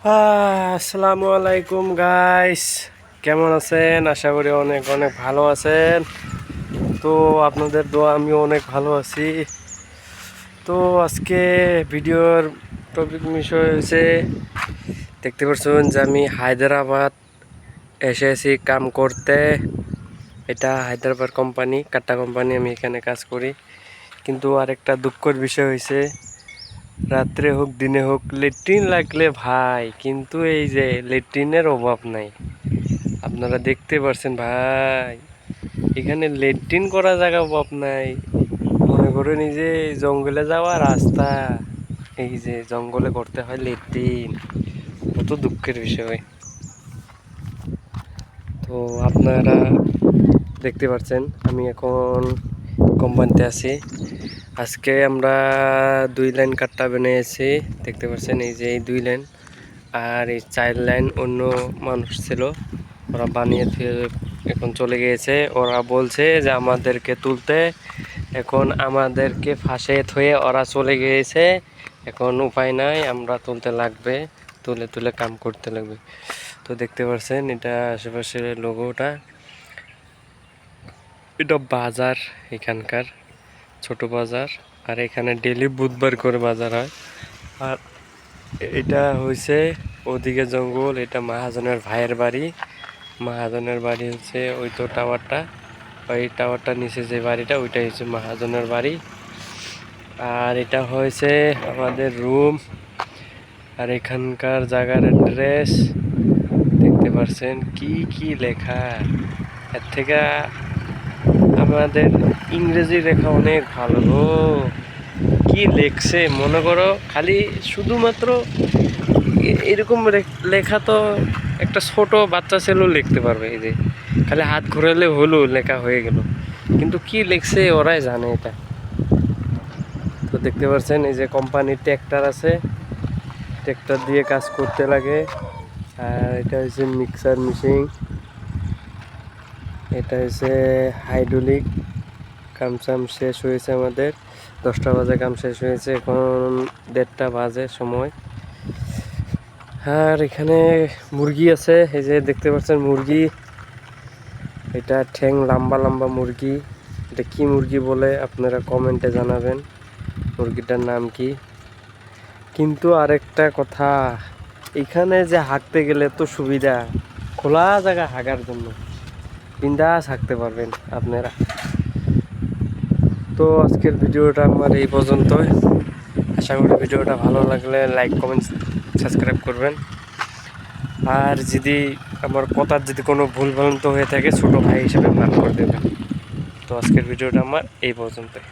আসসালামু আলাইকুম গাইস, কেমন আছেন? আশা করি অনেক অনেক ভালো আছেন। তো আপনাদের দোয়া আমিও অনেক ভালো আছি। তো আজকে ভিডিওর টপিক বিষয় হয়েছে, দেখতে পাচ্ছেন যে আমি হায়দ্রাবাদ এসেছি কাম করতে। এটা হায়দ্রাবাদ কোম্পানি, কাট্টা কোম্পানি, আমি এখানে কাজ করি। কিন্তু আরেকটা দুঃখের বিষয় হয়েছে, রাত্রে হোক দিনে হোক লেট্রিন লাগলে ভাই, কিন্তু এই যে লেট্রিনের অভাব নাই। আপনারা দেখতে পারছেন ভাই, এখানে লেট্রিন করা জায়গা অভাব নাই। মনে করেন এই যে জঙ্গলে যাওয়া রাস্তা, এই যে জঙ্গলে করতে হয় লেট্রিন, কত দুঃখের বিষয়। তো আপনারা দেখতে পাচ্ছেন আমি এখন কোম্পানিতে আছি। আজকে আমরা 2 লাইন কাট্টা বানিয়েছি, দেখতে পাচ্ছেন এই যে এই 2 লাইন, আর এই 4 লাইন অন্য মানুষ ছিল, ওরা বানিয়ে এখন চলে গিয়েছে। ওরা বলছে যে আমাদেরকে তুলতে, এখন আমাদেরকে ফাঁসে থয়ে ওরা চলে গিয়েছে। এখন উপায় নাই, আমরা তুলতে লাগবে, তুলে তুলে কাম করতে লাগবে। তো দেখতে পাচ্ছেন এটা আশেপাশের লোগোটা, এটা বাজার, এখানকার ছোট বাজার। আর এখানে ডেলি বুধবার করে বাজার হয়। আর এটা হয়েছে ওদিকে জঙ্গল, এটা মহাজনের ভাইয়ের বাড়ি। মহাজনের বাড়ি হচ্ছে ওই তো টাওয়ারটা, ওই টাওয়ারটার নিচে যে বাড়িটা, ওইটাই হচ্ছে মহাজনের বাড়ি। আর এটা হয়েছে আমাদের রুম। আর এখানকার জায়গার অ্যাড্রেস দেখতে পাচ্ছেন, কি কি লেখা। এর থেকে আমাদের ইংরেজি লেখা অনেক ভালো গো। কি লেখছে মনে করো, খালি শুধুমাত্র এরকম লেখা তো একটা ছোট বাচ্চা ছেলেও লিখতে পারবে। এই যে খালি হাত ঘোরালে হলো, লেখা হয়ে গেল। কিন্তু কি লিখছে ওরাই জানে এটা। তো দেখতে পাচ্ছেন এই যে কোম্পানির ট্র্যাক্টর আছে, ট্র্যাক্টর দিয়ে কাজ করতে লাগে। আর এটা হচ্ছে মিক্সার মেশিন, এটা হচ্ছে হাইড্রোলিক। কাম সাম শেষ হয়েছে আমাদের, 10টা বাজে কাম শেষ হয়েছে, এখন 1:30 বাজে সময়। আর এখানে মুরগি আছে, এই যে দেখতে পাচ্ছেন মুরগি, এটা ঠ্যাং লম্বা লম্বা মুরগি। এটা কি মুরগি বলে আপনারা কমেন্টে জানাবেন, মুরগিটার নাম কি। কিন্তু আরেকটা কথা, এখানে যে হাঁটতে গেলে তো সুবিধা, খোলা জায়গা হাঁটার জন্য বিন্দাস হাঁটতে পারবেন আপনারা। তো আজকের ভিডিওটা আমার এই পর্যন্তই। আশা করি ভিডিওটা ভালো লাগলে লাইক কমেন্ট সাবস্ক্রাইব করবেন। আর যদি আমার কথার যদি কোনো ভুল ভ্রান্ত হয়ে থাকে, ছোটো ভাই হিসেবে মাফ করে দেবেন। তো আজকের ভিডিওটা আমার এই পর্যন্তই।